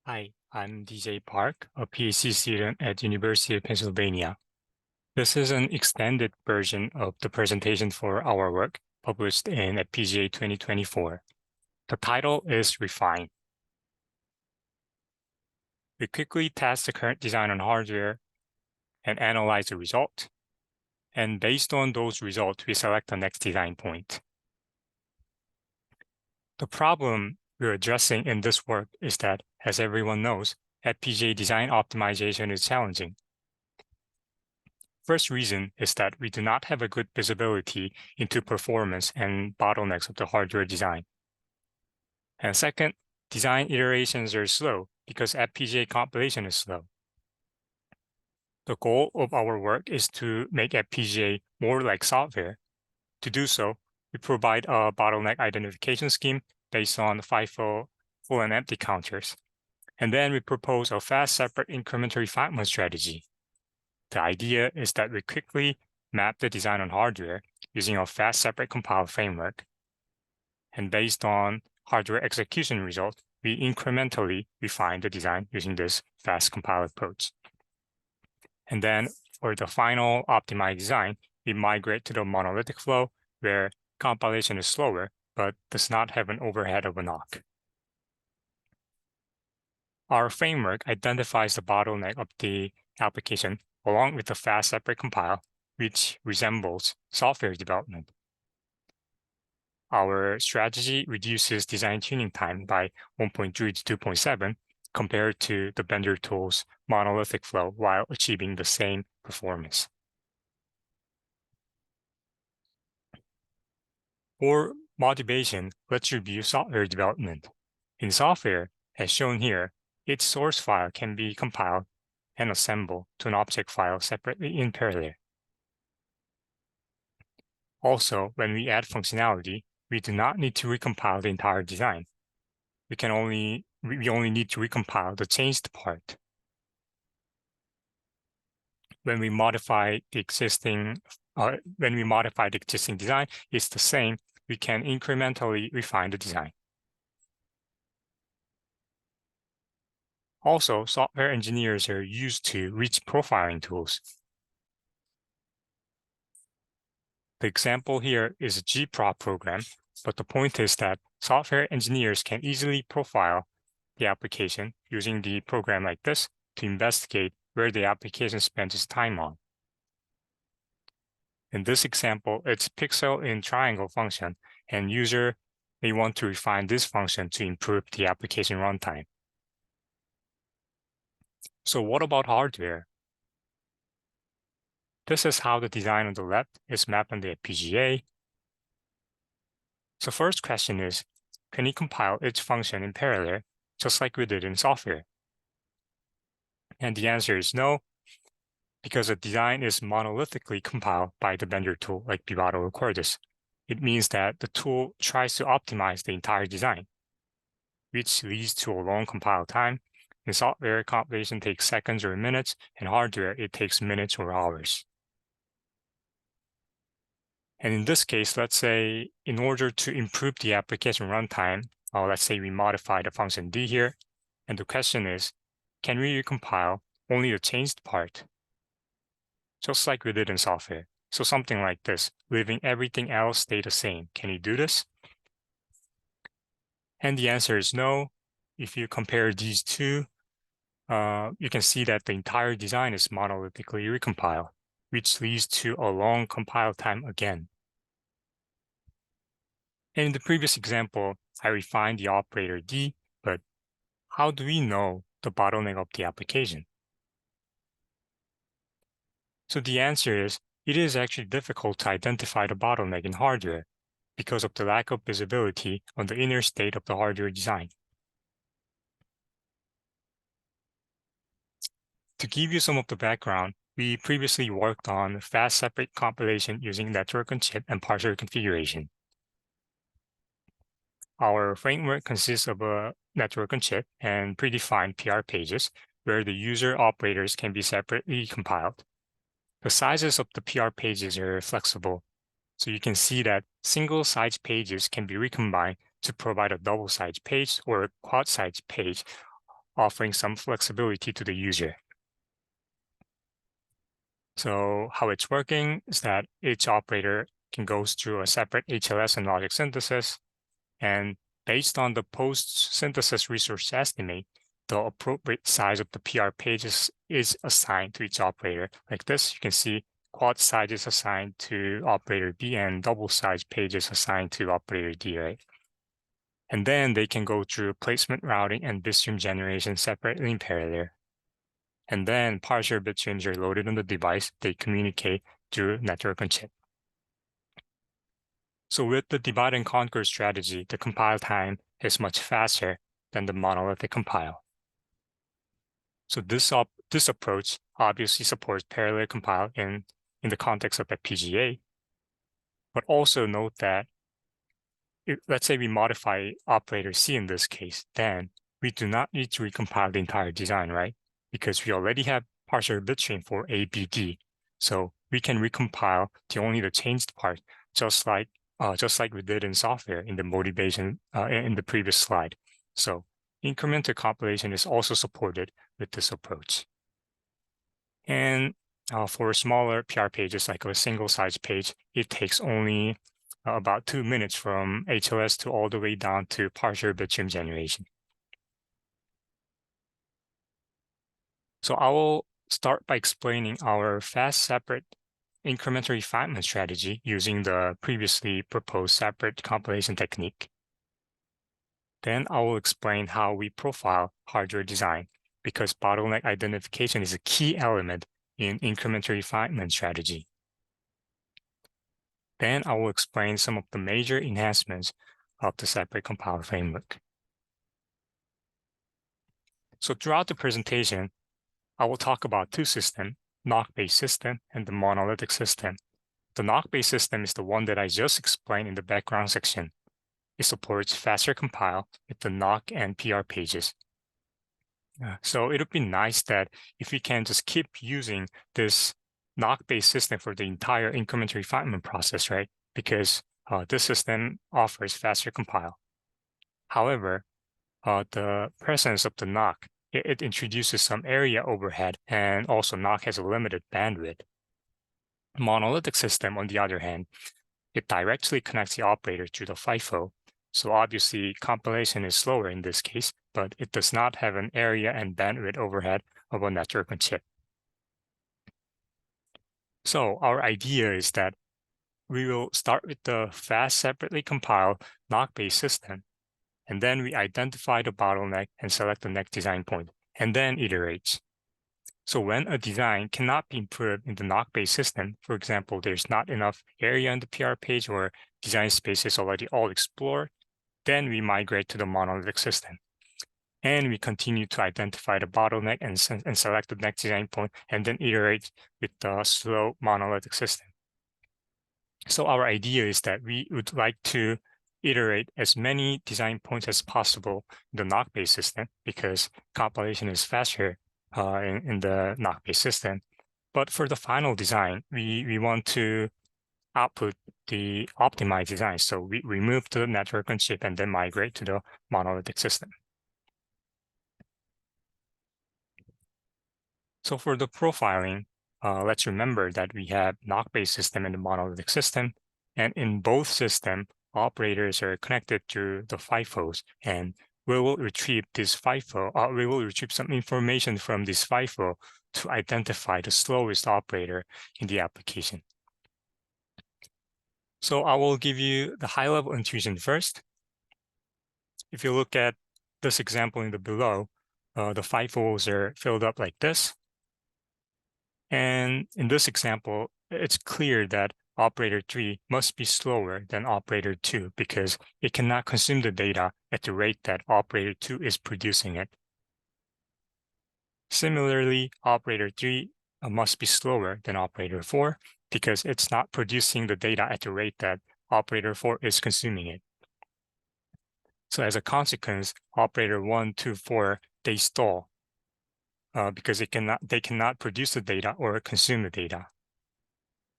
Hi, I'm DJ Park, a PhD student at University of Pennsylvania. This is an extended version of the presentation for our work published in FPGA 2024. The title is Refine. We quickly test the current design on hardware and analyze the result. And based on those results, we select the next design point. The problem we're addressing in this work is that, as everyone knows, FPGA design optimization is challenging. First reason is that we do not have a good visibility into performance and bottlenecks of the hardware design. And second, design iterations are slow because FPGA compilation is slow. The goal of our work is to make FPGA more like software. To do so, we provide a bottleneck identification scheme based on FIFO full and empty counters. And then we propose a fast separate incremental refinement strategy. The idea is that we quickly map the design on hardware using a fast separate compile framework. And based on hardware execution results, we incrementally refine the design using this fast compile approach. And then for the final optimized design, we migrate to the monolithic flow where compilation is slower, but does not have an overhead of a NoC. Our framework identifies the bottleneck of the application along with the fast separate compile, which resembles software development. Our strategy reduces design tuning time by 1.3 to 2.7 compared to the vendor tool's monolithic flow while achieving the same performance. For motivation, let's review software development. In software, as shown here, each source file can be compiled and assembled to an object file separately in parallel. Also, when we add functionality, we do not need to recompile the entire design. We only need to recompile the changed part. When we modify the existing design, it's the same. We can incrementally refine the design. Also, software engineers are used to rich profiling tools. The example here is a gprop program, but the point is that software engineers can easily profile the application using the program like this to investigate where the application spends its time on. In this example, it's pixel in triangle function, and user may want to refine this function to improve the application runtime. So what about hardware? This is how the design on the left is mapped on the FPGA. So first question is, can you compile each function in parallel, just like we did in software? And the answer is no, because the design is monolithically compiled by the vendor tool like Vivado or Cordis. It means that the tool tries to optimize the entire design, which leads to a long compile time. In software, compilation takes seconds or minutes, and hardware, it takes minutes or hours. And in this case, let's say in order to improve the application runtime, let's say we modify the function D here. And the question is, can we recompile only the changed part? Just like we did in software. So something like this, leaving everything else stay the same. Can you do this? And the answer is no. If you compare these two, you can see that the entire design is monolithically recompiled, which leads to a long compile time again. And in the previous example, I refined the operator D, but how do we know the bottleneck of the application? So the answer is, it is actually difficult to identify the bottleneck in hardware because of the lack of visibility on the inner state of the hardware design. To give you some of the background, we previously worked on fast separate compilation using network on chip and parser configuration. Our framework consists of a network on chip and predefined PR pages where the user operators can be separately compiled. The sizes of the PR pages are flexible, so you can see that single-sized pages can be recombined to provide a double-sized page or a quad-sized page offering some flexibility to the user. So how it's working is that each operator can go through a separate HLS and logic synthesis, and based on the post-synthesis resource estimate, the appropriate size of the PR pages is assigned to each operator. Like this, you can see quad size is assigned to operator B and double size page is assigned to operator D, right? And then they can go through placement routing and bitstream generation separately in parallel. And then partial bitstreams are loaded on the device. They communicate through network on chip. So with the divide and conquer strategy, the compile time is much faster than the monolithic compile. So this approach obviously supports parallel compile in the context of FPGA, but also note that let's say we modify operator C in this case, then we do not need to recompile the entire design, right? Because we already have partial bitstream for A, B, D. So we can recompile to only the changed part, just like we did in software in the motivation in the previous slide. So incremental compilation is also supported with this approach. And for smaller PR pages, like a single size page, it takes only about 2 minutes from HLS to all the way down to partial bitstream generation. So I will start by explaining our fast separate incremental refinement strategy using the previously proposed separate compilation technique. Then I will explain how we profile hardware design, because bottleneck identification is a key element in incremental refinement strategy. Then I will explain some of the major enhancements of the separate compiler framework. So throughout the presentation, I will talk about two systems, NoC-based system and the monolithic system. The NoC-based system is the one that I just explained in the background section. It supports faster compile with the NoC and PR pages. So it would be nice that if we can just keep using this NoC-based system for the entire incremental refinement process, right? Because this system offers faster compile. However, the presence of the NoC, it introduces some area overhead, and also NoC has a limited bandwidth. Monolithic system, on the other hand, it directly connects the operator to the FIFO. So obviously compilation is slower in this case, but it does not have an area and bandwidth overhead of a network on chip. So our idea is that we will start with the fast separately compiled NoC-based system, and then we identify the bottleneck and select the next design point, and then iterate. So when a design cannot be improved in the NoC-based system, for example, there's not enough area on the PR page or design space is already all explored, then we migrate to the monolithic system. And we continue to identify the bottleneck and select the next design point, and then iterate with the slow monolithic system. So our idea is that we would like to iterate as many design points as possible in the NoC-based system, because compilation is faster in the NoC-based system. But for the final design, we want to output the optimized design. So we remove the network on chip and then migrate to the monolithic system. So for the profiling, let's remember that we have NoC-based system and the monolithic system. And in both systems, operators are connected to the FIFOs, and we will retrieve this FIFO. We will retrieve some information from this FIFO to identify the slowest operator in the application. So I will give you the high-level intuition first. If you look at this example in the below, the FIFOs are filled up like this. And in this example, it's clear that operator 3 must be slower than operator 2 because it cannot consume the data at the rate that operator 2 is producing it. Similarly, operator 3 must be slower than operator 4 because it's not producing the data at the rate that operator 4 is consuming it. So as a consequence, operator 1, 2, 4, they stall because they cannot produce the data or consume the data.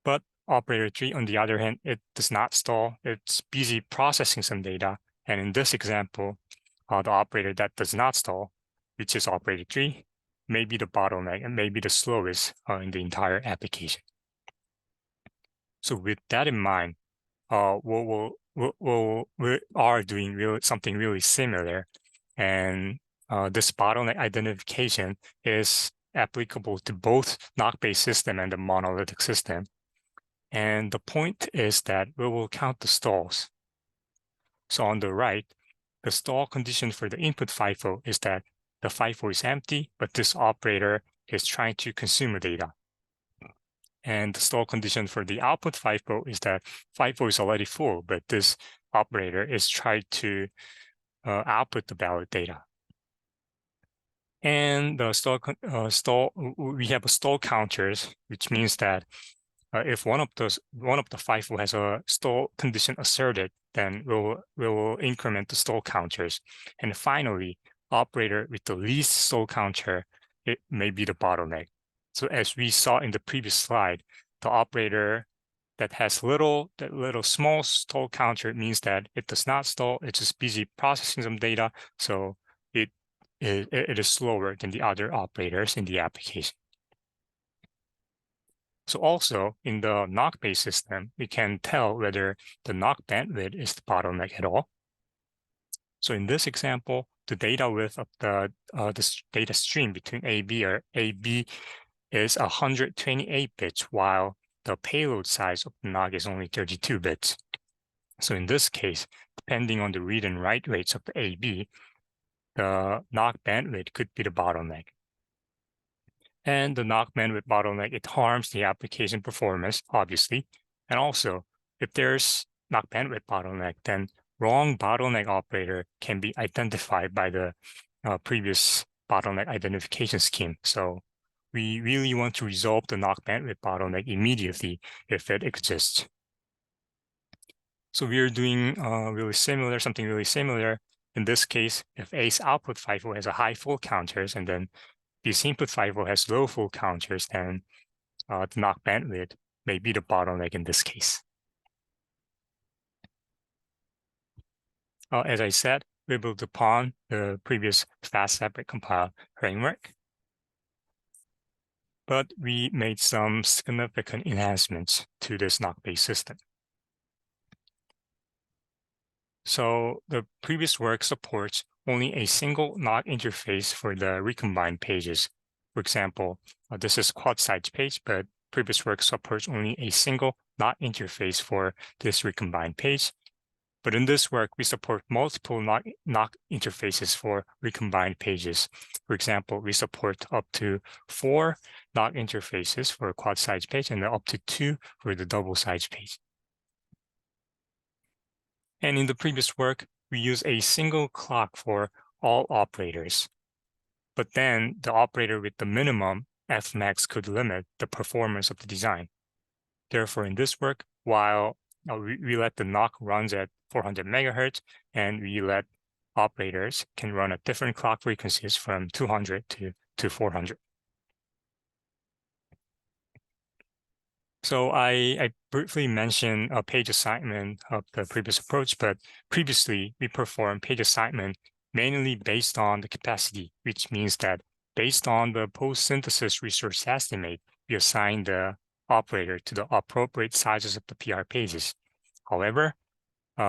But operator 3, on the other hand, it does not stall. It's busy processing some data. And in this example, the operator that does not stall, which is operator 3, may be the bottleneck and may be the slowest in the entire application. So with that in mind, we are doing something really similar, and this bottleneck identification is applicable to both NoC-based system and the monolithic system. And the point is that we will count the stalls. So on the right, the stall condition for the input FIFO is that the FIFO is empty, but this operator is trying to consume the data. And the stall condition for the output FIFO is that FIFO is already full, but this operator is trying to output the valid data. And the we have a stall counters, which means that if one of the FIFO has a stall condition asserted, then we'll increment the stall counters. And finally, operator with the least stall counter, it may be the bottleneck. So as we saw in the previous slide, the operator that has that little small stall counter means that it does not stall, it's just busy processing some data, so it is slower than the other operators in the application. So also in the NoC-based system, we can tell whether the NoC bandwidth is the bottleneck at all. So in this example, the data width of the data stream between AB is 128 bits, while the payload size of the NoC is only 32 bits. So in this case, depending on the read and write rates of the AB, the NoC bandwidth could be the bottleneck. And the NoC bandwidth bottleneck, it harms the application performance, obviously. And also, if there's NoC bandwidth bottleneck, then wrong bottleneck operator can be identified by the previous bottleneck identification scheme. So we really want to resolve the NoC bandwidth bottleneck immediately if it exists. So we are doing something really similar. In this case, if A's output FIFO has a high full counters, and then B's input FIFO has low full counters, then the NoC bandwidth may be the bottleneck in this case. As I said, we built upon the previous fast separate compile framework, but we made some significant enhancements to this NoC-based system. So the previous work supports only a single NoC interface for the recombined pages. For example, this is quad sides page, but previous work supports only a single NoC interface for this recombined page. But in this work, we support multiple NoC interfaces for recombined pages. For example, we support up to 4 NoC interfaces for a quad sides page and up to 2 for the double sides page. And in the previous work, we use a single clock for all operators. But then the operator with the minimum Fmax could limit the performance of the design. Therefore, in this work, while we let the NoC runs at 400 megahertz, and we let operators can run at different clock frequencies from 200 to 400. So I briefly mentioned a page assignment of the previous approach, but previously we performed page assignment mainly based on the capacity, which means that based on the post-synthesis resource estimate, we assign the operator to the appropriate sizes of the PR pages. However,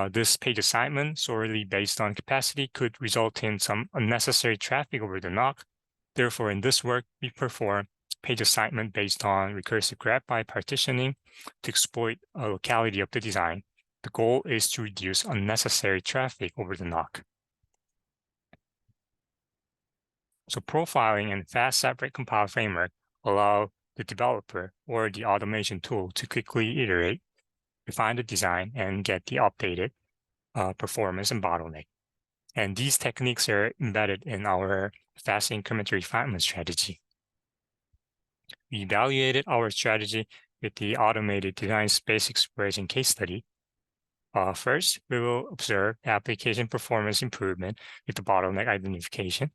this page assignment solely based on capacity could result in some unnecessary traffic over the NoC. Therefore, in this work, we perform page assignment based on recursive graph by partitioning to exploit a locality of the design. The goal is to reduce unnecessary traffic over the NoC. So profiling and fast separate compile framework allow the developer or the automation tool to quickly iterate, refine the design, and get the updated performance and bottleneck. And these techniques are embedded in our fast incremental refinement strategy. We evaluated our strategy with the automated design space exploration case study. First, we will observe application performance improvement with the bottleneck identification.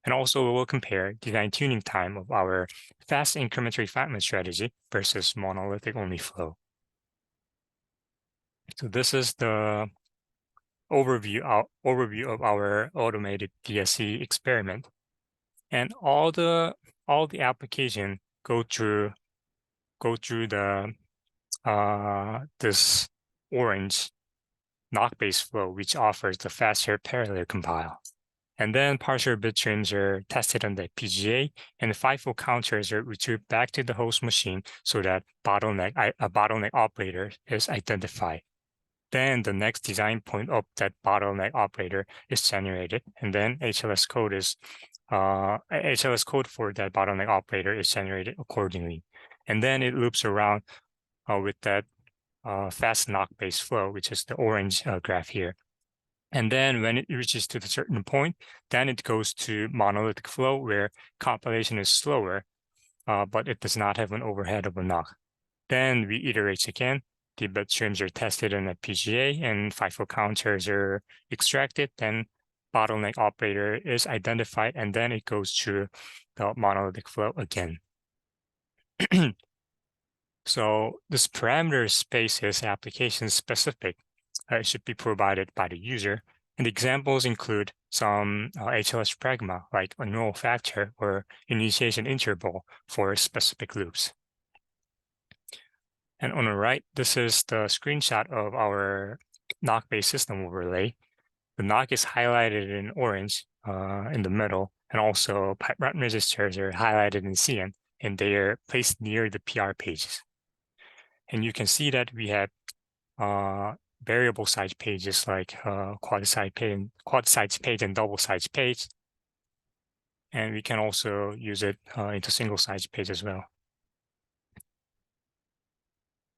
And also, we will compare design tuning time of our fast incremental refinement strategy versus monolithic only flow. So this is the overview of our automated DSC experiment. And all the application go through the this orange NoC-based flow, which offers the faster parallel compile. And then partial bit streams are tested on the FPGA, and the FIFO counters are retrieved back to the host machine so that a bottleneck operator is identified. Then the next design point of that bottleneck operator is generated, and then HLS code for that bottleneck operator is generated accordingly. And then it loops around with that fast NoC-based flow, which is the orange graph here. And then when it reaches to a certain point, then it goes to monolithic flow where compilation is slower, but it does not have an overhead of a NoC. Then we iterate again. The bit streams are tested in FPGA and FIFO counters are extracted. Then bottleneck operator is identified, and then it goes to the monolithic flow again. So this parameter space is application specific. It should be provided by the user. And examples include some HLS pragma, like a null factor or initiation interval for specific loops. And on the right, this is the screenshot of our NoC-based system overlay. The NoC is highlighted in orange in the middle, and also pipe route registers are highlighted in cyan, and they are placed near the PR pages. And you can see that we have variable size pages like quad size page and double size page. And we can also use it into single size page as well.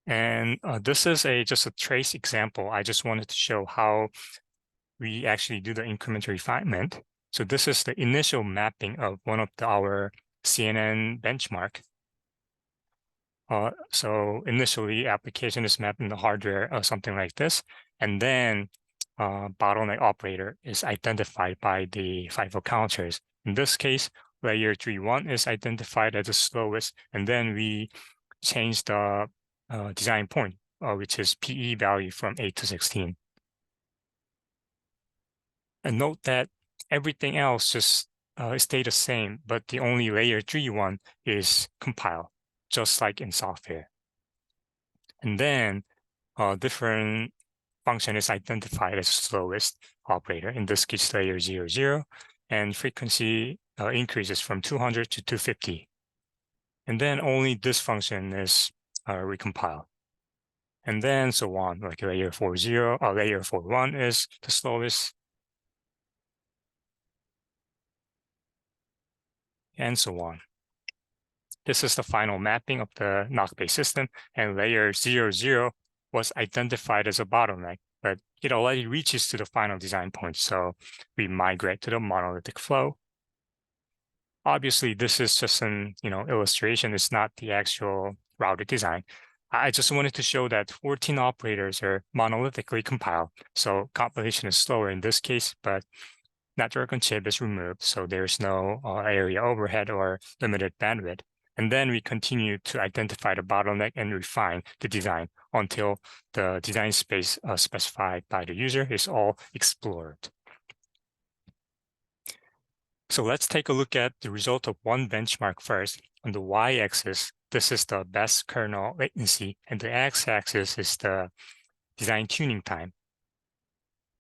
And this is just a trace example. I just wanted to show how we actually do the incremental refinement. So this is the initial mapping of one of our CNN benchmark. So initially, application is mapped in the hardware or something like this, and then bottleneck operator is identified by the FIFO counters. In this case, layer 3.1 is identified as the slowest, and then we change the design point, which is PE value from 8 to 16. And note that everything else just stay the same, but the only layer 3.1 is compiled, just like in software. And then different function is identified as slowest operator, in this case layer 0.0, and frequency increases from 200 to 250. And then only this function is recompiled. And then so on, like layer 4.0 or layer 4.1 is the slowest, and so on. This is the final mapping of the NoC-based system, and layer 0.0 was identified as a bottleneck, but it already reaches to the final design point, so we migrate to the monolithic flow. Obviously, this is just an illustration. It's not the actual router design. I just wanted to show that 14 operators are monolithically compiled, so compilation is slower in this case, but network on chip is removed, so there's no area overhead or limited bandwidth. And then we continue to identify the bottleneck and refine the design until the design space specified by the user is all explored. So let's take a look at the result of one benchmark first. On the y-axis, this is the best kernel latency, and the x-axis is the design tuning time.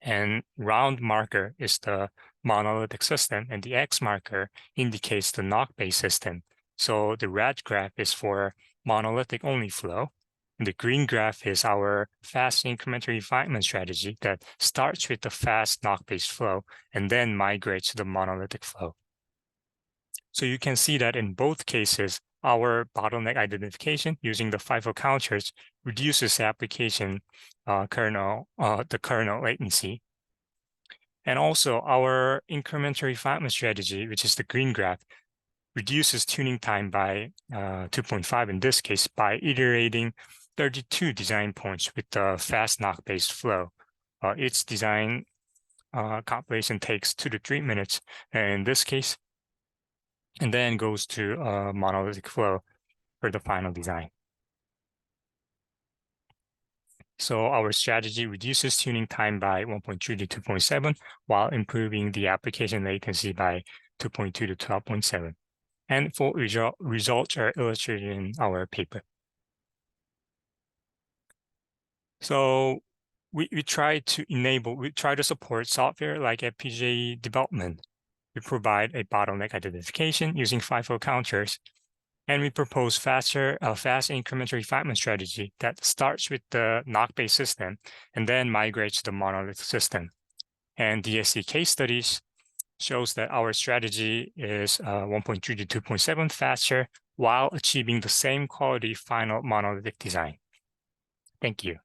And round marker is the monolithic system, and the X marker indicates the NoC-based system. So the red graph is for monolithic only flow, and the green graph is our fast incremental refinement strategy that starts with the fast NoC-based flow and then migrates to the monolithic flow. So you can see that in both cases, our bottleneck identification using the FIFO counters reduces application the kernel latency. And also our incremental refinement strategy, which is the green graph, reduces tuning time by 2.5 in this case by iterating 32 design points with the fast NoC-based flow. Its design compilation takes 2 to 3 minutes in this case, and then goes to monolithic flow for the final design. So our strategy reduces tuning time by 1.3 to 2.7 while improving the application latency by 2.2 to 12.7. And full results are illustrated in our paper. So we try to support software like FPGA development. We provide a bottleneck identification using FIFO counters, and we propose fast incremental refinement strategy that starts with the NoC-based system and then migrates to the monolithic system. And DSC case studies shows that our strategy is 1.3 to 2.7 faster while achieving the same quality final monolithic design. Thank you.